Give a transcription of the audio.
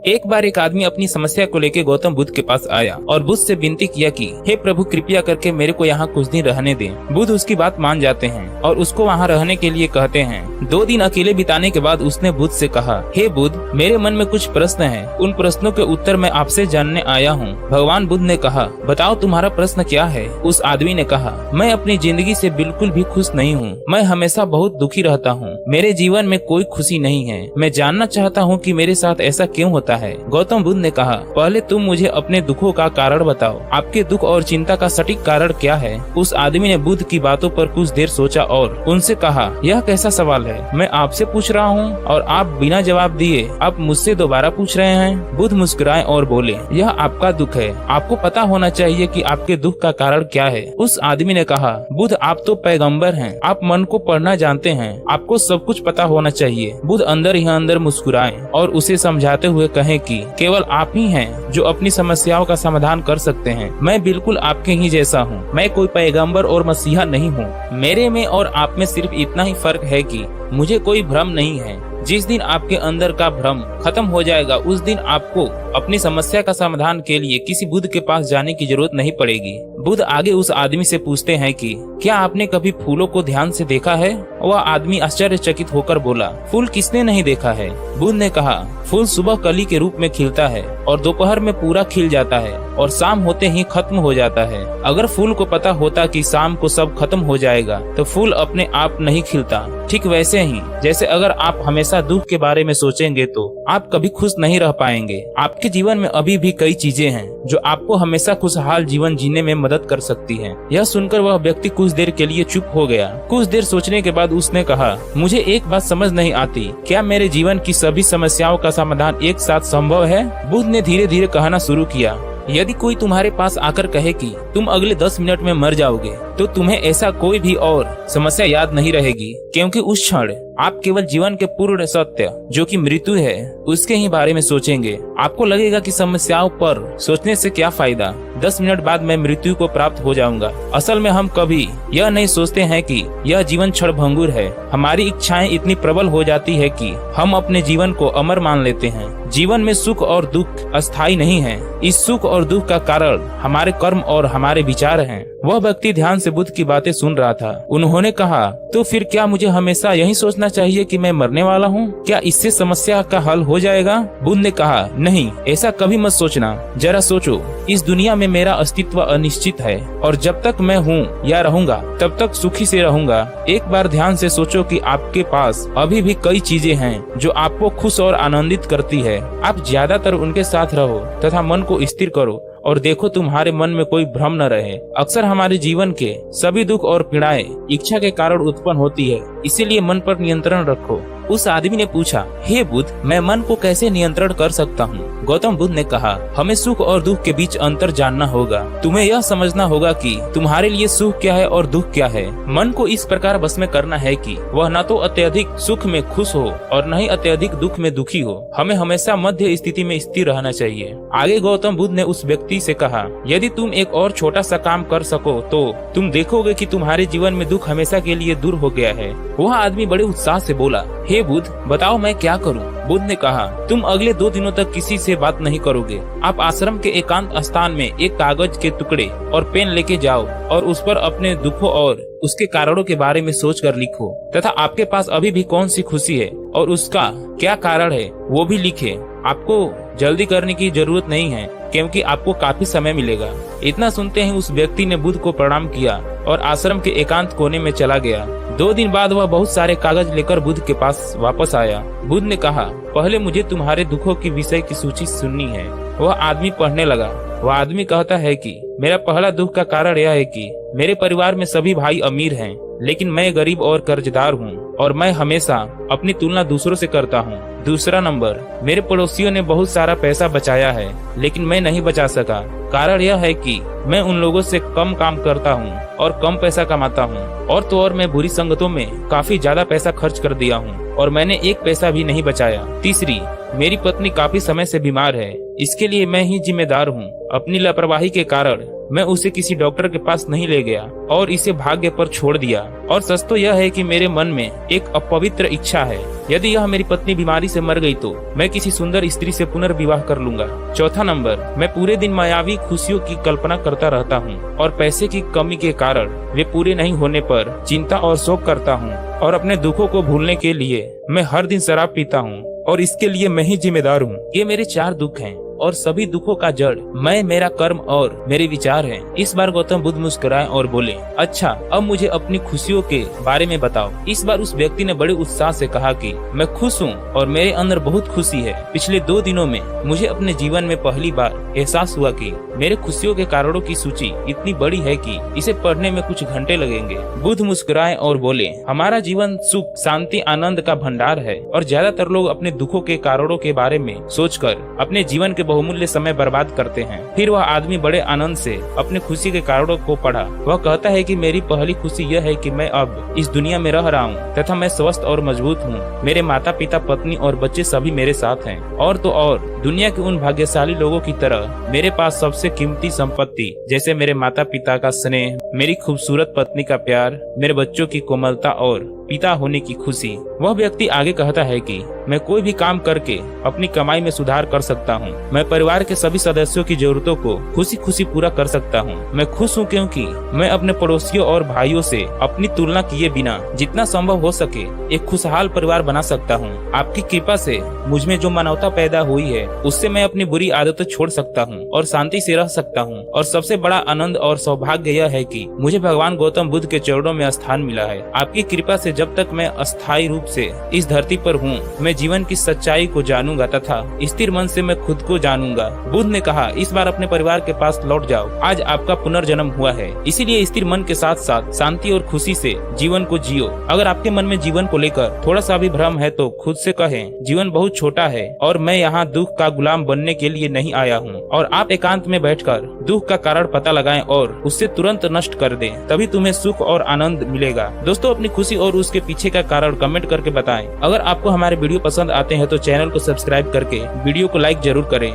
एक बार एक आदमी अपनी समस्या को लेकर गौतम बुद्ध के पास आया और बुद्ध से विनती किया कि हे प्रभु, कृपया करके मेरे को यहाँ कुछ दिन रहने दें। बुद्ध उसकी बात मान जाते हैं और उसको वहाँ रहने के लिए कहते हैं। 2 दिन अकेले बिताने के बाद उसने बुद्ध से कहा, हे बुद्ध, मेरे मन में कुछ प्रश्न हैं। उन प्रश्नों के उत्तर मैं आपसे जानने आया हूँ। भगवान बुद्ध ने कहा, बताओ तुम्हारा प्रश्न क्या है। उस आदमी ने कहा, मैं अपनी जिंदगी से बिल्कुल भी खुश नहीं हूँ। मैं हमेशा बहुत दुखी रहता हूँ। मेरे जीवन में कोई खुशी नहीं है। मैं जानना चाहता हूँ कि मेरे साथ ऐसा क्यों होता है। गौतम बुद्ध ने कहा, पहले तुम मुझे अपने दुखों का कारण बताओ। आपके दुख और चिंता का सटीक कारण क्या है। उस आदमी ने बुद्ध की बातों पर कुछ देर सोचा और उनसे कहा, यह कैसा सवाल है। मैं आपसे पूछ रहा हूँ और आप बिना जवाब दिए आप मुझसे दोबारा पूछ रहे हैं। बुद्ध मुस्कुराए और बोले, यह आपका दुख है। आपको पता होना चाहिए कि आपके दुख का कारण क्या है। उस आदमी ने कहा, बुद्ध, आप तो पैगंबर हैं। आप मन को पढ़ना जानते हैं। आपको सब कुछ पता होना चाहिए। बुद्ध अंदर ही अंदर मुस्कुराए और उसे समझाते हुए कहे कि केवल आप ही हैं जो अपनी समस्याओं का समाधान कर सकते हैं। मैं बिल्कुल आपके ही जैसा हूँ। मैं कोई पैगंबर और मसीहा नहीं हूँ। मेरे में और आप में सिर्फ इतना ही फर्क है कि मुझे कोई भ्रम नहीं है। जिस दिन आपके अंदर का भ्रम खत्म हो जाएगा, उस दिन आपको अपनी समस्या का समाधान के लिए किसी बुद्ध के पास जाने की जरूरत नहीं पड़ेगी। बुद्ध आगे उस आदमी से पूछते हैं कि क्या आपने कभी फूलों को ध्यान से देखा है। वह आदमी आश्चर्यचकित होकर बोला, फूल किसने नहीं देखा है। बुद्ध ने कहा, फूल सुबह कली के रूप में खिलता है और दोपहर में पूरा खिल जाता है और शाम होते ही खत्म हो जाता है। अगर फूल को पता होता कि शाम को सब खत्म हो जाएगा तो फूल अपने आप नहीं खिलता। ठीक वैसे ही जैसे अगर आप हमेशा दुख के बारे में सोचेंगे तो आप कभी खुश नहीं रह पाएंगे। आपके जीवन में अभी भी कई चीजें हैं जो आपको हमेशा खुशहाल जीवन जीने में मदद कर सकती हैं। यह सुनकर वह व्यक्ति कुछ देर के लिए चुप हो गया। कुछ देर सोचने के बाद उसने कहा, मुझे एक बात समझ नहीं आती। क्या मेरे जीवन की सभी समस्याओं का समाधान एक साथ संभव है। बुद्ध ने धीरे धीरे कहना शुरू किया, यदि कोई तुम्हारे पास आकर कहे कि तुम अगले 10 मिनट में मर जाओगे तो तुम्हें ऐसा कोई भी और समस्या याद नहीं रहेगी, क्योंकि उस क्षण आप केवल जीवन के पूर्ण सत्य जो कि मृत्यु है उसके ही बारे में सोचेंगे। आपको लगेगा कि समस्याओं पर सोचने से क्या फायदा, 10 मिनट बाद मैं मृत्यु को प्राप्त हो जाऊंगा। असल में हम कभी यह नहीं सोचते हैं कि यह जीवन क्षणभंगुर है। हमारी इच्छाएं इतनी प्रबल हो जाती है कि हम अपने जीवन को अमर मान लेते हैं। जीवन में सुख और दुख अस्थायी नहीं है। इस सुख और दुख का कारण हमारे कर्म और हमारे विचार हैं। वह व्यक्ति ध्यान से बुद्ध की बातें सुन रहा था। उन्होंने कहा, तो फिर क्या मुझे हमेशा यही सोचना चाहिए कि मैं मरने वाला हूँ। क्या इससे समस्या का हल हो जाएगा। बुद्ध ने कहा, नहीं, ऐसा कभी मत सोचना। जरा सोचो, इस दुनिया में मेरा अस्तित्व अनिश्चित है और जब तक मैं हूँ या रहूंगा तब तक सुखी से रहूंगा। एक बार ध्यान से सोचो कि आपके पास अभी भी कई चीजें हैं जो आपको खुश और आनंदित करती है। आप ज्यादातर उनके साथ रहो तथा मन को स्थिर करो और देखो तुम्हारे मन में कोई भ्रम न रहे। अक्सर हमारे जीवन के सभी दुख और पीड़ाएं इच्छा के कारण उत्पन्न होती है, इसीलिए मन पर नियंत्रण रखो। उस आदमी ने पूछा, हे बुद्ध, मैं मन को कैसे नियंत्रण कर सकता हूँ। गौतम बुद्ध ने कहा, हमें सुख और दुख के बीच अंतर जानना होगा। तुम्हें यह समझना होगा कि तुम्हारे लिए सुख क्या है और दुख क्या है। मन को इस प्रकार बस में करना है कि वह न तो अत्यधिक सुख में खुश हो और न ही अत्यधिक दुख में दुखी हो। हमें हमेशा मध्य स्थिति में स्थिर रहना चाहिए। आगे गौतम बुद्ध ने उस व्यक्ति से कहा, यदि तुम एक और छोटा सा काम कर सको तो तुम देखोगे कि तुम्हारे जीवन में दुख हमेशा के लिए दूर हो गया है। वह आदमी बड़े उत्साह से बोला, हे बुद्ध, बताओ मैं क्या करूं। बुद्ध ने कहा, तुम अगले 2 दिनों तक किसी से बात नहीं करोगे। आप आश्रम के एकांत स्थान में एक कागज के टुकड़े और पेन लेके जाओ और उस पर अपने दुखों और उसके कारणों के बारे में सोच कर लिखो तथा आपके पास अभी भी कौन सी खुशी है और उसका क्या कारण है वो भी लिखे। आपको जल्दी करने की जरूरत नहीं है क्योंकि आपको काफी समय मिलेगा। इतना सुनते ही उस व्यक्ति ने बुद्ध को प्रणाम किया और आश्रम के एकांत कोने में चला गया। 2 दिन बाद वह बहुत सारे कागज लेकर बुद्ध के पास वापस आया। बुद्ध ने कहा, पहले मुझे तुम्हारे दुखों की विषय की सूची सुननी है। वह आदमी पढ़ने लगा। वह आदमी कहता है कि मेरा पहला दुख का कारण यह है कि मेरे परिवार में सभी भाई अमीर हैं, लेकिन मैं गरीब और कर्जदार हूँ और मैं हमेशा अपनी तुलना दूसरों से करता हूँ। दूसरा नंबर, मेरे पड़ोसियों ने बहुत सारा पैसा बचाया है लेकिन मैं नहीं बचा सका। कारण यह है कि मैं उन लोगों से कम काम करता हूँ और कम पैसा कमाता हूँ और तो और मैं बुरी संगतों में काफी ज्यादा पैसा खर्च कर दिया हूँ और मैंने एक पैसा भी नहीं बचाया। तीसरी, मेरी पत्नी काफी समय से बीमार है, इसके लिए मैं ही जिम्मेदार हूँ। अपनी लापरवाही के कारण मैं उसे किसी डॉक्टर के पास नहीं ले गया और इसे भाग्य पर छोड़ दिया। और सच तो यह है कि मेरे मन में एक अपवित्र इच्छा है, यदि यह मेरी पत्नी बीमारी से मर गई तो मैं किसी सुंदर स्त्री से पुनर्विवाह कर लूंगा। चौथा नंबर, मैं पूरे दिन मायावी खुशियों की कल्पना करता रहता हूँ और पैसे की कमी के कारण वे पूरे नहीं होने पर चिंता और शोक करता हूँ। और अपने दुखों को भूलने के लिए मैं हर दिन शराब पीता हूँ और इसके लिए मैं ही जिम्मेदार हूँ। ये मेरे 4 दुख हैं और सभी दुखों का जड़ मैं, मेरा कर्म और मेरे विचार हैं। इस बार गौतम बुद्ध मुस्कुराए और बोले, अच्छा अब मुझे अपनी खुशियों के बारे में बताओ। इस बार उस व्यक्ति ने बड़े उत्साह से कहा कि मैं खुश हूँ और मेरे अंदर बहुत खुशी है। पिछले 2 दिनों में मुझे अपने जीवन में पहली बार एहसास हुआ कि मेरे खुशियों के कारणों की सूची इतनी बड़ी है कि इसे पढ़ने में कुछ घंटे लगेंगे। बुद्ध मुस्कुराए और बोले, हमारा जीवन सुख, शांति, आनंद का भंडार है और ज्यादातर लोग अपने दुखों के कारणों के बारे में सोचकर अपने जीवन के बहुमूल्य समय बर्बाद करते हैं। फिर वह आदमी बड़े आनंद से अपने खुशी के कारणों को पढ़ा। वह कहता है कि मेरी पहली खुशी यह है कि मैं अब इस दुनिया में रह रहा हूँ तथा मैं स्वस्थ और मजबूत हूँ। मेरे माता पिता, पत्नी और बच्चे सभी मेरे साथ हैं। और तो और दुनिया के उन भाग्यशाली लोगों की तरह मेरे पास सबसे कीमती संपत्ति जैसे मेरे माता पिता का स्नेह, मेरी खूबसूरत पत्नी का प्यार, मेरे बच्चों की कोमलता और पिता होने की खुशी। वह व्यक्ति आगे कहता है कि मैं कोई भी काम करके अपनी कमाई में सुधार कर सकता हूँ। मैं परिवार के सभी सदस्यों की जरूरतों को खुशी खुशी पूरा कर सकता हूँ। मैं खुश हूँ क्योंकि मैं अपने पड़ोसियों और भाइयों से अपनी तुलना किए बिना जितना संभव हो सके एक खुशहाल परिवार बना सकता हूँ। आपकी कृपा से मुझ में जो मानवता पैदा हुई है उससे मैं अपनी बुरी आदतें छोड़ सकता हूँ और शांति से रह सकता हूँ। और सबसे बड़ा आनंद और सौभाग्य यह है कि मुझे भगवान गौतम बुद्ध के चरणों में स्थान मिला है। आपकी कृपा से जब तक मैं अस्थायी रूप से इस धरती पर हूँ मैं जीवन की सच्चाई को जानूंगा तथा स्थिर मन से मैं खुद को जानूंगा। बुद्ध ने कहा, इस बार अपने परिवार के पास लौट जाओ। आज आपका पुनर्जन्म हुआ है, इसीलिए स्थिर मन के साथ साथ शांति और खुशी से जीवन को जियो। अगर आपके मन में जीवन को लेकर थोड़ा सा भी भ्रम है तो खुद से कहें, जीवन बहुत छोटा है और मैं यहाँ दुख का गुलाम बनने के लिए नहीं आया हूँ। और आप एकांत में बैठकर दुख का कारण पता लगाएं और उससे तुरंत नष्ट कर दें, तभी तुम्हें सुख और आनंद मिलेगा। दोस्तों, अपनी खुशी और उसके पीछे का कारण कमेंट करके बताएं। अगर आपको हमारे वीडियो पसंद आते हैं तो चैनल को सब्सक्राइब करके वीडियो को लाइक जरूर करें।